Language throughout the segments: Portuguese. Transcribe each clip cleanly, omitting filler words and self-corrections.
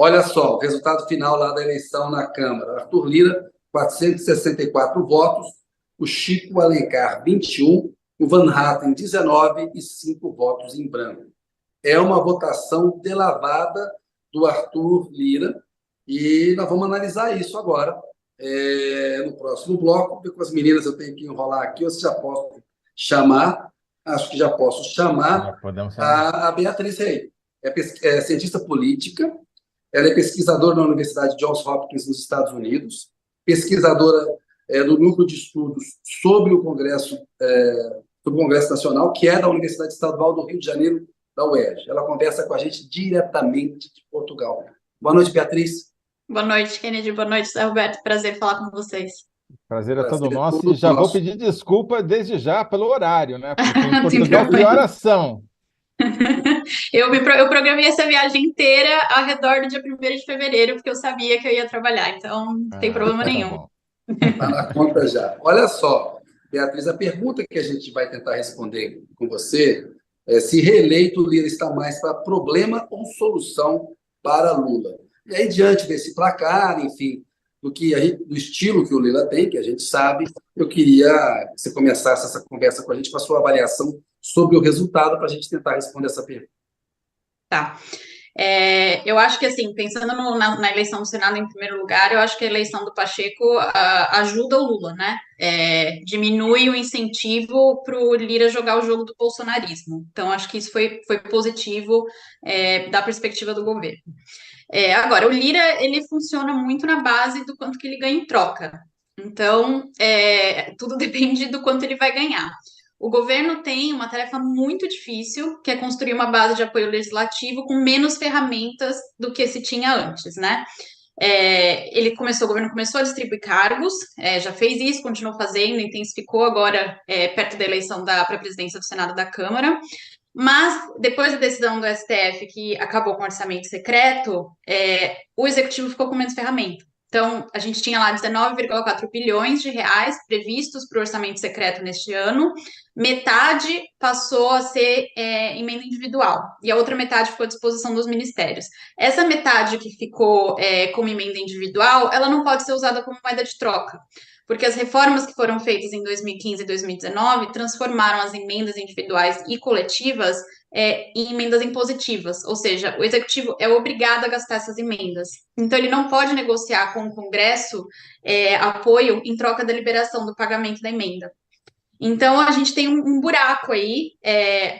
Olha só, o resultado final lá da eleição na Câmara. Arthur Lira, 464 votos, o Chico Alencar, 21, o Van Hatten, 19 e 5 votos em branco. É uma votação delavada do Arthur Lira e nós vamos analisar isso agora no próximo bloco, porque com as meninas eu tenho que enrolar aqui, ou se já posso chamar, acho que já posso chamar Já podemos chamar. a Beatriz Rey. É cientista política, ela é pesquisadora na Universidade Johns Hopkins, nos Estados Unidos, pesquisadora do Núcleo de Estudos sobre o Congresso Nacional, que é da Universidade Estadual do Rio de Janeiro, da UERJ. Ela conversa com a gente diretamente de Portugal. Boa noite, Beatriz. Boa noite, Kennedy. Boa noite, Zé Roberto. Prazer falar com vocês. Prazer é todo Prazer é nosso todo e já vou nosso. pedir desculpa desde já pelo horário, né? Porque em Sem Portugal, que problema. horas são? Eu programei essa viagem inteira ao redor do dia 1º de fevereiro, porque eu sabia que eu ia trabalhar, então não tem Ah, problema então tá nenhum. bom. Está na conta já. Olha só, Beatriz, a pergunta que a gente vai tentar responder com você é se reeleito o Lira está mais para problema ou solução para Lula. E aí, diante desse placar, enfim, do estilo que o Lula tem, que a gente sabe, eu queria que você começasse essa conversa com a gente, com a sua avaliação sobre o resultado, para a gente tentar responder essa pergunta. Tá. Eu acho que, assim, pensando na eleição do Senado em primeiro lugar, eu acho que a eleição do Pacheco ajuda o Lula, né? Diminui o incentivo para o Lira jogar o jogo do bolsonarismo. Então, acho que isso foi positivo da perspectiva do governo. Agora, o Lira, ele funciona muito na base do quanto que ele ganha em troca. Então, tudo depende do quanto ele vai ganhar. O governo tem uma tarefa muito difícil, que é construir uma base de apoio legislativo com menos ferramentas do que se tinha antes, né? O governo começou a distribuir cargos, já fez isso, continuou fazendo, intensificou agora, perto da eleição para a presidência do Senado e da Câmara. Mas, depois da decisão do STF, que acabou com o orçamento secreto, o executivo ficou com menos ferramenta. Então, a gente tinha lá 19,4 bilhões de reais previstos para o orçamento secreto neste ano. Metade passou a ser emenda individual e a outra metade ficou à disposição dos ministérios. Essa metade que ficou como emenda individual, ela não pode ser usada como moeda de troca, porque as reformas que foram feitas em 2015 e 2019 transformaram as emendas individuais e coletivas em emendas impositivas, ou seja, o executivo é obrigado a gastar essas emendas. Então, ele não pode negociar com o Congresso apoio em troca da liberação do pagamento da emenda. Então, a gente tem um buraco aí,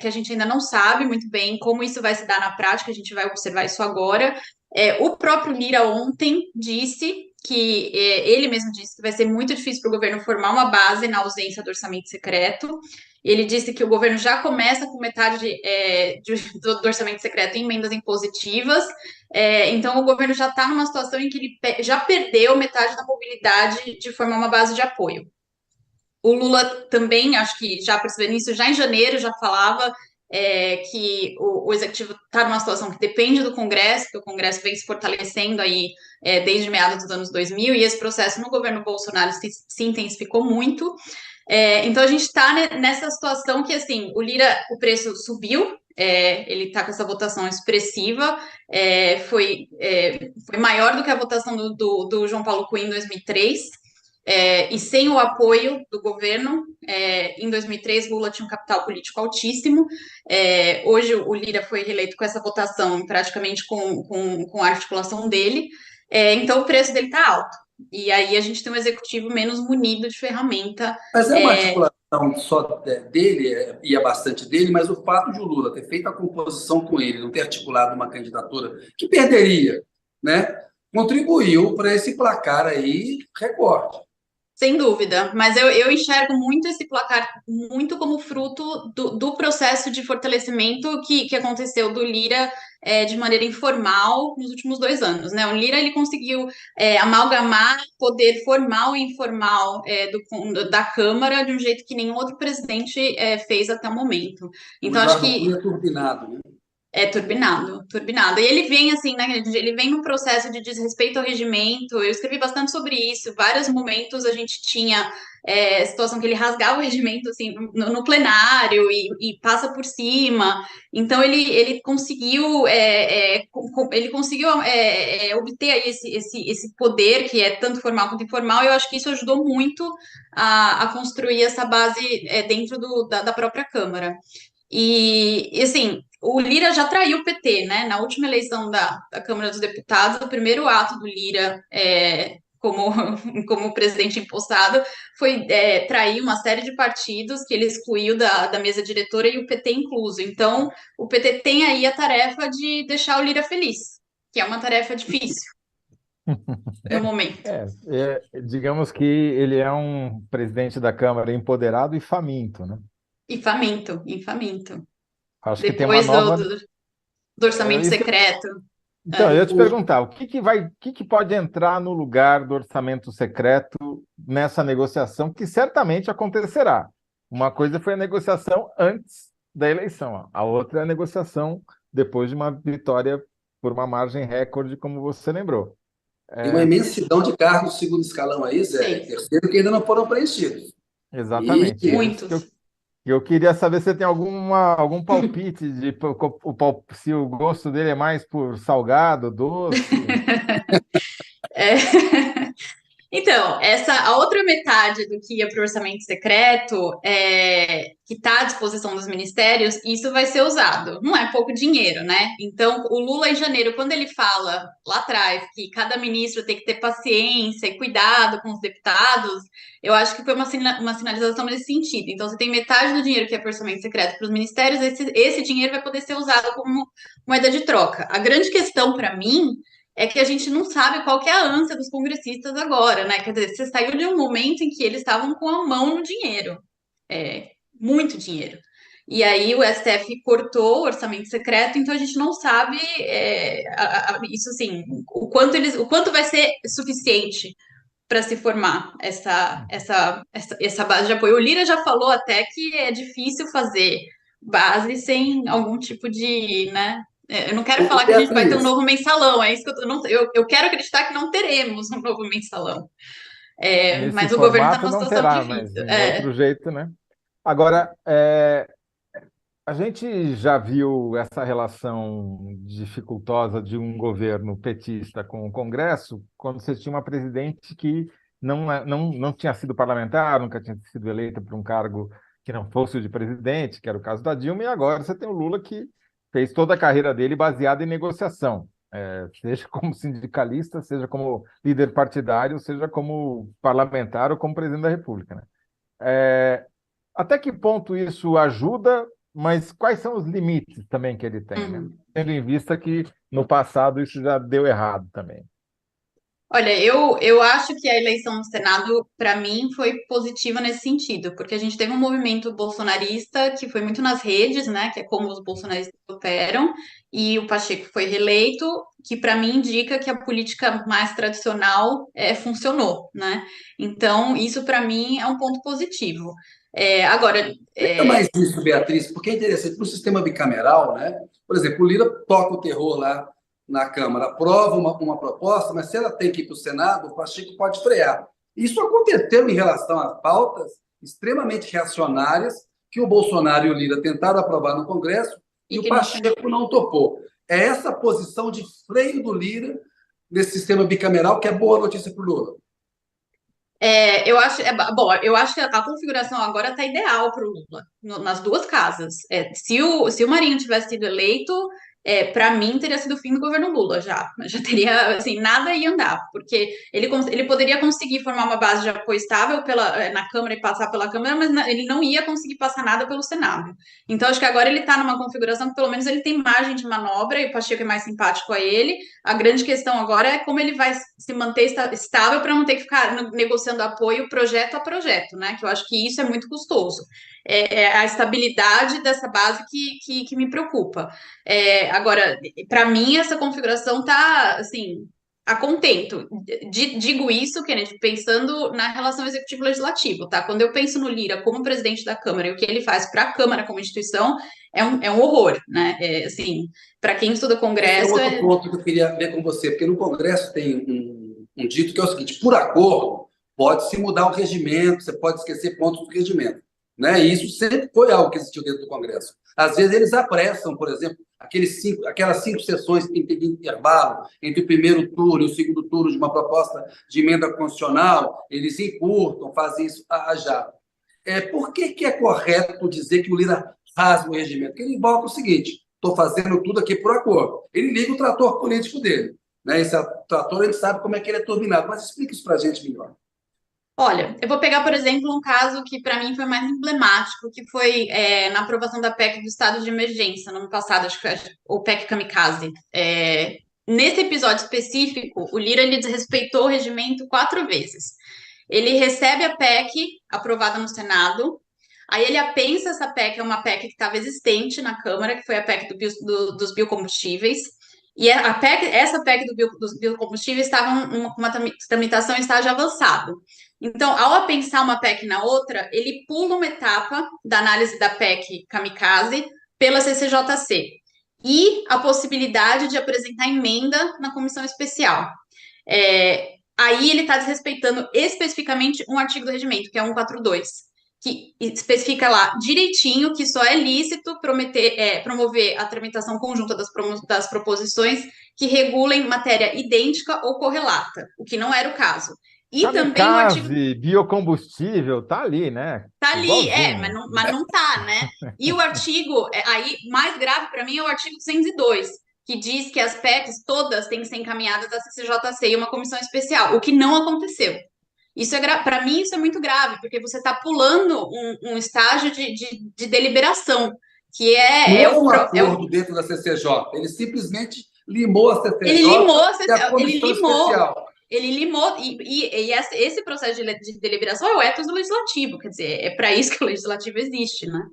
que a gente ainda não sabe muito bem como isso vai se dar na prática, a gente vai observar isso agora. O próprio Lira ontem disse que ele mesmo disse que vai ser muito difícil para o governo formar uma base na ausência do orçamento secreto. Ele disse que o governo já começa com metade do orçamento secreto em emendas impositivas. Então, o governo já está numa situação em que ele já perdeu metade da mobilidade de formar uma base de apoio. O Lula também, acho que já percebeu nisso, já em janeiro já falava que o executivo está numa situação que depende do Congresso, que o Congresso vem se fortalecendo aí desde meados dos anos 2000, e esse processo no governo Bolsonaro se intensificou muito. Então, a gente está nessa situação que, assim, o preço subiu, ele está com essa votação expressiva, foi maior do que a votação do João Paulo Cunha em 2003, e sem o apoio do governo. Em 2003, Lula tinha um capital político altíssimo. Hoje, o Lira foi reeleito com essa votação, praticamente com a articulação dele. Então, o preço dele está alto. E aí, a gente tem um executivo menos munido de ferramenta. Mas é uma articulação só dele, e é bastante dele, mas o fato de o Lula ter feito a composição com ele, não ter articulado uma candidatura que perderia, né, contribuiu para esse placar aí recorde. Sem dúvida, mas eu enxergo muito esse placar muito como fruto do processo de fortalecimento que aconteceu do Lira de maneira informal nos últimos 2 anos, né? O Lira, ele conseguiu amalgamar poder formal e informal da Câmara de um jeito que nenhum outro presidente fez até o momento. Então, O acho Eduardo que Cunha turbinado, né? É turbinado, turbinado. E ele vem assim, né? Ele vem num processo de desrespeito ao regimento. Eu escrevi bastante sobre isso. Vários momentos a gente tinha situação que ele rasgava o regimento assim no plenário e passa por cima. Então ele conseguiu ele conseguiu obter aí esse poder que é tanto formal quanto informal. E eu acho que isso ajudou muito a construir essa base dentro da própria Câmara. E assim, o Lira já traiu o PT, né? Na última eleição da Câmara dos Deputados, o primeiro ato do Lira como, como presidente empossado foi trair uma série de partidos que ele excluiu da mesa diretora e o PT incluso. Então, o PT tem aí a tarefa de deixar o Lira feliz, que é uma tarefa difícil no momento. Digamos que ele é um presidente da Câmara empoderado e faminto, né? E faminto, e faminto. Acho que tem uma Depois nova. do orçamento Isso secreto. Então, eu ia te perguntar, o que que pode entrar no lugar do orçamento secreto nessa negociação, que certamente acontecerá. Uma coisa foi a negociação antes da eleição, a outra é a negociação depois de uma vitória por uma margem recorde, como você lembrou. Tem uma imensidão de cargos de segundo escalão aí, Zé, Sim. terceiro, que ainda não foram preenchidos. Exatamente. E É isso Muitos. eu queria saber se você tem algum palpite de se o gosto dele é mais por salgado, doce. É. Então, a outra metade do que ia para o orçamento secreto, que está à disposição dos ministérios, isso vai ser usado. Não é pouco dinheiro, né? Então, o Lula, em janeiro, quando ele fala lá atrás que cada ministro tem que ter paciência e cuidado com os deputados, eu acho que foi uma sinalização nesse sentido. Então, você tem metade do dinheiro que é para o orçamento secreto para os ministérios, esse dinheiro vai poder ser usado como moeda de troca. A grande questão para mim é que a gente não sabe qual que é a ânsia dos congressistas agora, né? Quer dizer, você saiu de um momento em que eles estavam com a mão no dinheiro, muito dinheiro. E aí o STF cortou o orçamento secreto, então a gente não sabe isso assim, o quanto vai ser suficiente para se formar essa base de apoio. O Lira já falou até que é difícil fazer base sem algum tipo de, né? Eu não quero falar que a gente vai ter um novo mensalão, é isso que eu quero acreditar que não teremos um novo mensalão. Nesse Mas o governo está formato numa não situação terá, mas difícil. de outro jeito, né? Agora, a gente já viu essa relação dificultosa de um governo petista com o Congresso quando você tinha uma presidente que não tinha sido parlamentar, nunca tinha sido eleita para um cargo que não fosse o de presidente, que era o caso da Dilma, e agora você tem o Lula que fez toda a carreira dele baseada em negociação, seja como sindicalista, seja como líder partidário, seja como parlamentar ou como presidente da República, né? Até que ponto isso ajuda, mas quais são os limites também que ele tem, né? Tendo em vista que no passado isso já deu errado também. Olha, eu acho que a eleição no Senado, para mim, foi positiva nesse sentido, porque a gente teve um movimento bolsonarista que foi muito nas redes, né, que é como os bolsonaristas operam, e o Pacheco foi reeleito, que para mim indica que a política mais tradicional funcionou, né? Então, isso para mim é um ponto positivo. Agora, Explica mais isso, Beatriz, porque é interessante. No sistema bicameral, né? Por exemplo, o Lira toca o terror lá na Câmara, aprova uma proposta, mas se ela tem que ir para o Senado, o Pacheco pode frear. Isso aconteceu em relação a pautas extremamente reacionárias que o Bolsonaro e o Lira tentaram aprovar no Congresso e o Pacheco não topou. É essa posição de freio do Lira nesse sistema bicameral que é boa notícia para o Lula. Eu acho que a configuração agora está ideal para o Lula, nas duas casas. Se o Marinho tivesse sido eleito, para mim teria sido o fim do governo Lula já teria, assim, nada ia andar, porque ele poderia conseguir formar uma base de apoio estável na Câmara e passar pela Câmara, mas ele não ia conseguir passar nada pelo Senado. Então, acho que agora ele está numa configuração que pelo menos ele tem margem de manobra e o Pacheco é mais simpático a ele. A grande questão agora é como ele vai se manter estável para não ter que ficar negociando apoio projeto a projeto, né? Que eu acho que isso é muito custoso. É a estabilidade dessa base que me preocupa. Agora, para mim, essa configuração tá assim. A contento. Digo isso, Kennedy, pensando na relação executivo-legislativo, tá? Quando eu penso no Lira como presidente da Câmara e o que ele faz para a Câmara como instituição, é um horror, né? Assim, para quem estuda Esse é Congresso, outro ponto que eu queria ver com você, porque no Congresso tem um dito que é o seguinte: por acordo, pode-se mudar o regimento, você pode esquecer pontos do regimento. Né? E isso sempre foi algo que existiu dentro do Congresso. Às vezes eles apressam, por exemplo, aquelas 5 sessões que tem intervalo entre o primeiro turno e o segundo turno de uma proposta de emenda constitucional, eles encurtam, fazem isso a jato. Por que é correto dizer que o Lira rasga o regimento? Porque ele invoca o seguinte: estou fazendo tudo aqui por acordo. Ele liga o trator político dele. Né? Esse trator, a gente sabe como é que ele é turbinado. Mas explica isso para a gente melhor. olha, eu vou pegar, por exemplo, um caso que para mim foi mais emblemático, que foi na aprovação da PEC do estado de emergência no ano passado, acho que foi o PEC Kamikaze. Nesse episódio específico, o Lira ele desrespeitou o regimento 4 vezes. Ele recebe a PEC aprovada no Senado, aí ele apensa essa PEC, é uma PEC que estava existente na Câmara, que foi a PEC dos biocombustíveis, e essa PEC dos biocombustíveis estava uma tramitação em estágio avançado. Então, ao apensar uma PEC na outra, ele pula uma etapa da análise da PEC Kamikaze pela CCJC e a possibilidade de apresentar emenda na comissão especial. Aí ele está desrespeitando especificamente um artigo do regimento, que é 142, que especifica lá direitinho que só é lícito promover a tramitação conjunta das proposições que regulem matéria idêntica ou correlata, o que não era o caso. E também o artigo... biocombustível, tá ali, né? Tá ali, Igualzinho. mas não tá, né? E o artigo, aí mais grave para mim é o artigo 202, que diz que as PECs todas têm que ser encaminhadas à CCJC e uma comissão especial, o que não aconteceu. Isso para mim isso é muito grave, porque você está pulando um estágio de deliberação, que Não é um acordo dentro da CCJ, ele simplesmente limou a CCJ e a comissão especial. Ele limou, e esse processo de deliberação é o ethos do legislativo, quer dizer, é para isso que o legislativo existe, né?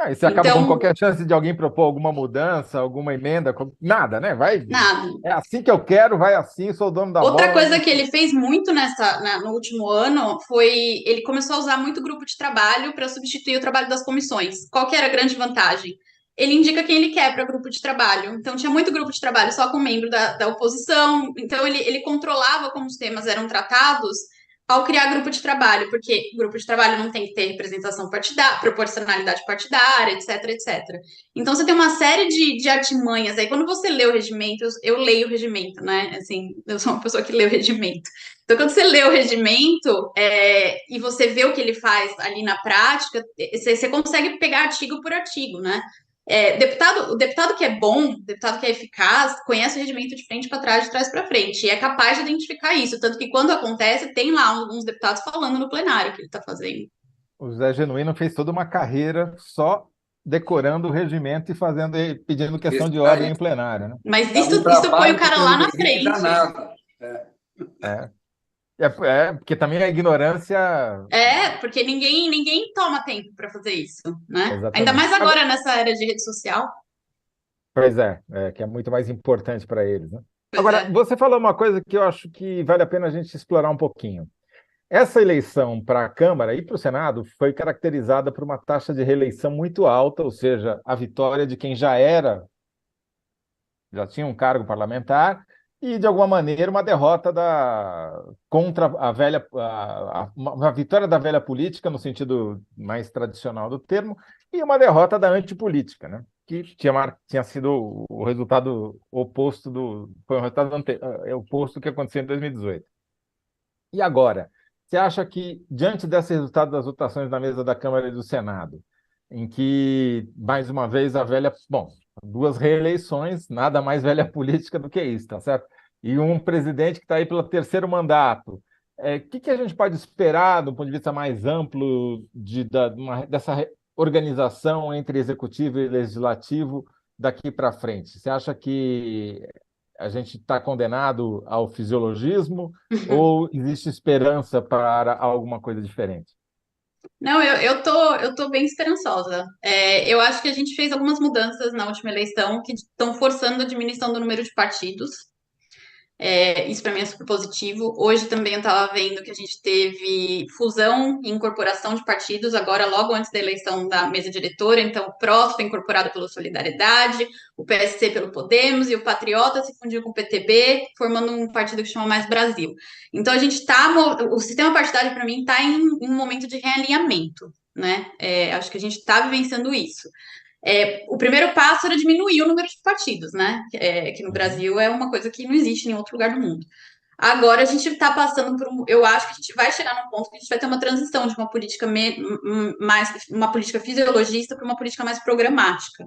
E você acaba com qualquer chance de alguém propor alguma mudança, alguma emenda, nada, né? Nada. É assim que eu quero, vai assim, sou o dono da bola. Outra coisa que ele fez muito no último ano foi ele começou a usar muito grupo de trabalho para substituir o trabalho das comissões. Qual que era a grande vantagem? Ele indica quem ele quer para grupo de trabalho. Então, tinha muito grupo de trabalho só com membro da oposição. Então, ele controlava como os temas eram tratados ao criar grupo de trabalho, porque grupo de trabalho não tem que ter representação partidária, proporcionalidade partidária, etc, etc. Então, você tem uma série de artimanhas. Aí, quando você lê o regimento, eu leio o regimento, né? Assim, eu sou uma pessoa que lê o regimento. Então, quando você lê o regimento e você vê o que ele faz ali na prática, você consegue pegar artigo por artigo, né? O deputado que é bom, o deputado que é eficaz, conhece o regimento de frente para trás, de trás para frente, e é capaz de identificar isso. Tanto que quando acontece, tem lá alguns deputados falando no plenário o que ele está fazendo. O Zé Genuíno fez toda uma carreira só decorando o regimento e pedindo questão de ordem em plenário, né? Mas isso põe o cara lá na frente. Porque também a ignorância... porque ninguém toma tempo para fazer isso, né? Exatamente. Ainda mais agora nessa era de rede social. Pois que é muito mais importante para eles, né? Agora, você falou uma coisa que eu acho que vale a pena a gente explorar um pouquinho. Essa eleição para a Câmara e para o Senado foi caracterizada por uma taxa de reeleição muito alta, ou seja, a vitória de quem já tinha um cargo parlamentar, e, de alguma maneira, uma derrota contra uma vitória da velha política, no sentido mais tradicional do termo, e uma derrota da antipolítica, né? Que tinha sido o resultado oposto foi o resultado oposto do que aconteceu em 2018. E agora, você acha que, diante desse resultado das votações na mesa da Câmara e do Senado, em que, mais uma vez, duas reeleições, nada mais velha política do que isso, tá certo? E um presidente que está aí pelo terceiro mandato. O que a gente pode esperar, do ponto de vista mais amplo, dessa organização entre executivo e legislativo daqui para frente? Você acha que a gente está condenado ao fisiologismo ou existe esperança para alguma coisa diferente? Não, eu tô bem esperançosa. Eu acho que a gente fez algumas mudanças na última eleição que estão forçando a diminuição do número de partidos. Isso para mim é super positivo. Hoje também eu estava vendo que a gente teve fusão e incorporação de partidos, agora logo antes da eleição da mesa diretora. Então, o PROS foi incorporado pelo Solidariedade, o PSC pelo Podemos, e o Patriota se fundiu com o PTB, formando um partido que chama Mais Brasil. Então, a gente o sistema partidário, para mim, está em um momento de realinhamento, né? Acho que a gente está vivenciando isso. O primeiro passo era diminuir o número de partidos, né? Que no Brasil é uma coisa que não existe em outro lugar do mundo. Agora a gente está passando por eu acho que a gente vai chegar num ponto que a gente vai ter uma transição de uma política uma política fisiologista para uma política mais programática.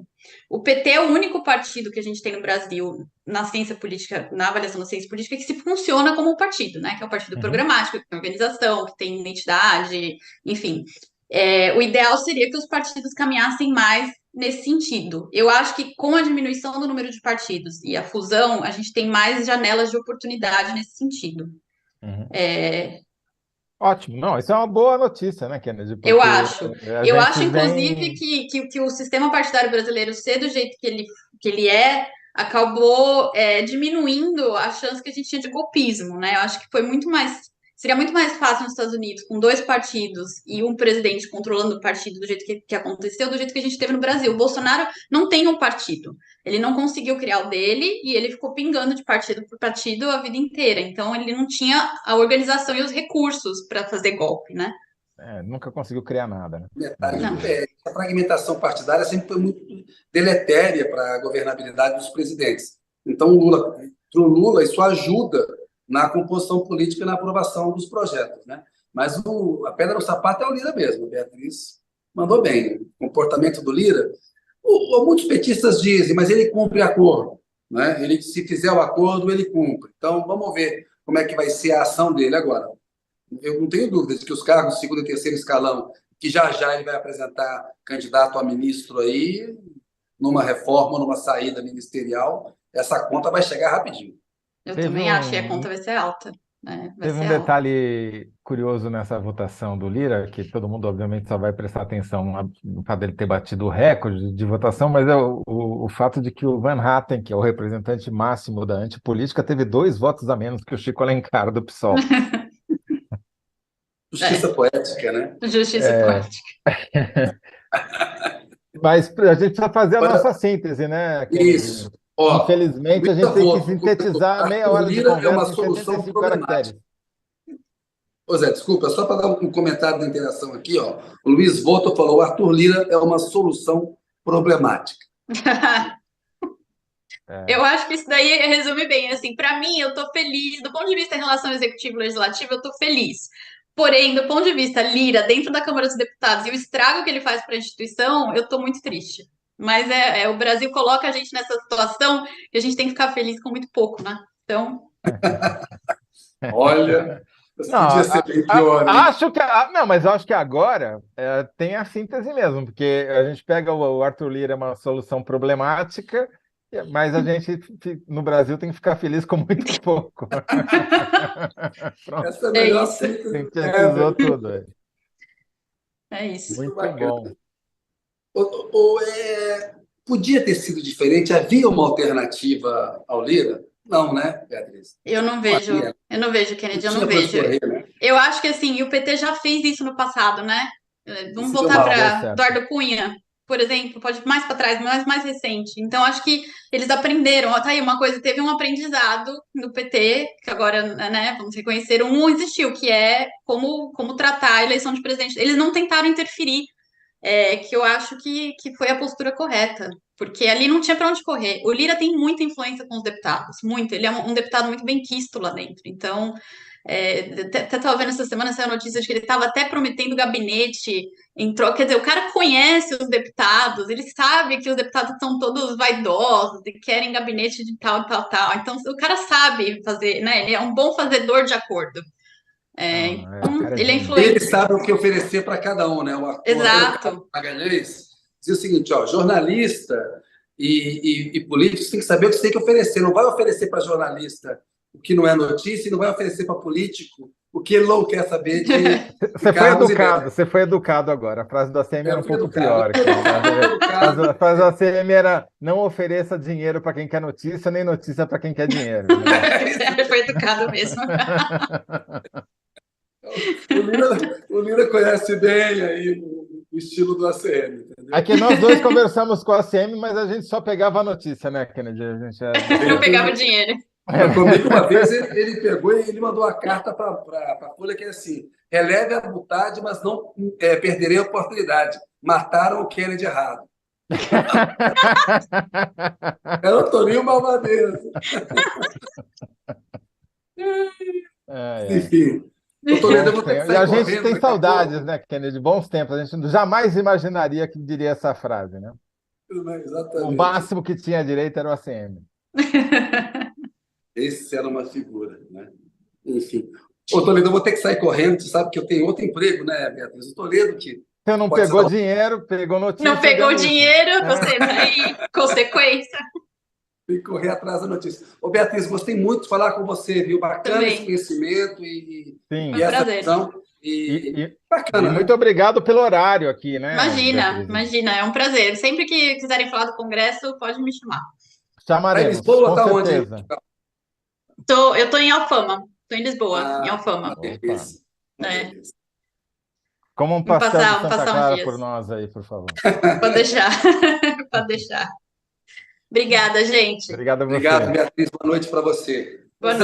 O PT é o único partido que a gente tem no Brasil na ciência política, na avaliação da ciência política, que se funciona como um partido, né? Que é o partido programático, que tem organização, que tem identidade, enfim. O ideal seria que os partidos caminhassem mais nesse sentido. Eu acho que com a diminuição do número de partidos e a fusão, a gente tem mais janelas de oportunidade nesse sentido. Ótimo. Não, isso é uma boa notícia, né, Kennedy? Porque Eu acho. Eu acho, inclusive, vem... que o sistema partidário brasileiro ser do jeito que ele acabou diminuindo a chance que a gente tinha de golpismo, né? Eu acho que seria muito mais fácil nos Estados Unidos, com 2 partidos e um presidente controlando o partido do jeito que aconteceu, do jeito que a gente teve no Brasil. O Bolsonaro não tem um partido. Ele não conseguiu criar o dele e ele ficou pingando de partido por partido a vida inteira. Então, ele não tinha a organização e os recursos para fazer golpe, né? Nunca conseguiu criar nada, né? A fragmentação partidária sempre foi muito deletéria para a governabilidade dos presidentes. Então, para o Lula, isso ajuda na composição política e na aprovação dos projetos, né? Mas a pedra no sapato é o Lira mesmo. A Beatriz mandou bem. O comportamento do Lira, muitos petistas dizem, mas ele cumpre acordo, né? Ele, se fizer o acordo, ele cumpre. Então, vamos ver como é que vai ser a ação dele agora. Eu não tenho dúvidas de que os cargos de segundo e terceiro escalão, que já ele vai apresentar candidato a ministro aí, numa reforma, numa saída ministerial, essa conta vai chegar rapidinho. Eu também acho que a conta vai ser alta. Teve um detalhe curioso nessa votação do Lira, que todo mundo, obviamente, só vai prestar atenção no fato dele ter batido o recorde de votação, mas é o fato de que o Van Hatten, que é o representante máximo da antipolítica, teve 2 votos a menos que o Chico Alencar, do PSOL. Justiça poética, né? Justiça poética. Mas a gente precisa fazer a nossa síntese, né? Isso. Infelizmente, a gente tem que sintetizar meia hora de conversa é uma solução em 75 caracteres. Ô Zé, desculpa, só para dar um comentário da interação aqui, ó. O Luiz Voto falou: o Arthur Lira é uma solução problemática. Eu acho que isso daí resume bem. Assim, para mim, eu estou feliz. Do ponto de vista em relação ao executivo e legislativo, eu estou feliz. Porém, do ponto de vista Lira, dentro da Câmara dos Deputados, e o estrago que ele faz para a instituição, eu estou muito triste. Mas o Brasil coloca a gente nessa situação que a gente tem que ficar feliz com muito pouco, né? Então. Olha, podia ser bem pior, hein? Mas eu acho que agora tem a síntese mesmo, porque a gente pega o Arthur Lira, é uma solução problemática, mas a gente no Brasil tem que ficar feliz com muito pouco. Essa é a melhor síntese. Sintetizou tudo. É isso. Muito bom. Podia ter sido diferente? Havia uma alternativa ao Lira? Não, né, Beatriz? Eu não vejo, Kennedy, eu não vejo. Né? Eu acho que assim, o PT já fez isso no passado, né? Vamos voltar para Eduardo Cunha, por exemplo, pode ir mais para trás, mas mais recente. Então, acho que eles aprenderam. Tá aí uma coisa, teve um aprendizado no PT, que agora, né, vamos reconhecer, existiu, que é como tratar a eleição de presidente. Eles não tentaram interferir. Que eu acho que foi a postura correta, porque ali não tinha para onde correr. O Lira tem muita influência com os deputados, muito. Ele é um deputado muito bem quisto lá dentro. Então, até estava vendo essa semana essa notícia de que ele estava até prometendo gabinete em troca. Quer dizer, o cara conhece os deputados, ele sabe que os deputados são todos vaidosos e querem gabinete de tal. Então, o cara sabe fazer, né? Ele é um bom fazedor de acordo. Ele é influente. Ele sabe o que oferecer para cada um, né? Exato. Magalhães dizia o seguinte: jornalista e políticos têm que saber o que você tem que oferecer. Não vai oferecer para jornalista o que não é notícia e não vai oferecer para político o que ele não quer saber de Você foi carros e educado, bens. você foi educado agora. A frase da ACM era um Eu fui pouco educado. pior, cara. Educado. A frase da ACM era: não ofereça dinheiro para quem quer notícia, nem notícia para quem quer dinheiro, né? Foi educado mesmo. O Lira conhece bem aí o estilo do ACM, entendeu? Aqui nós dois conversamos com a ACM, mas a gente só pegava a notícia, né, Kennedy? A gente Não pegava dinheiro. Comigo, uma vez, ele pegou e ele mandou a carta para a Folha que é assim: releve a vontade, mas não perderei a oportunidade. Mataram o Kennedy errado. Era o Toninho Malvadeza. Enfim, o Toledo eu vou ter que E sair a gente correndo tem daqui a saudades, pouco. né, Kennedy? Bons tempos. A gente jamais imaginaria que diria essa frase, né? O Exatamente. máximo que tinha direito era o ACM. Esse era uma figura, né? Enfim. Ô, Toledo, eu vou ter que sair correndo. Você sabe que eu tenho outro emprego, né, Beatriz? O Toledo que Você não pode pegou ser. dinheiro, pegou notícia, Não pegou denúncia. dinheiro, você vai consequência. Tem que correr atrás da notícia. Ô, Beatriz, gostei muito de falar com você, viu? Bacana Também. esse conhecimento e Sim. Foi um essa prazer. visão. E Bacana, muito né? obrigado pelo horário aqui, né, Imagina, Beatriz? é um prazer. Sempre que quiserem falar do Congresso, pode me chamar. Tá em Chamaremos, Lisboa, com tá onde? certeza. Eu tô em Alfama, tô em Lisboa, em Uma Alfama. delícia. Uma É. delícia. Como um Vamos pastel de Santa passar uns Clara dias. por nós aí, por favor. Pode deixar. Pode deixar. Obrigada, gente. Obrigado a você. Obrigado, Beatriz. Boa noite para você. Boa noite.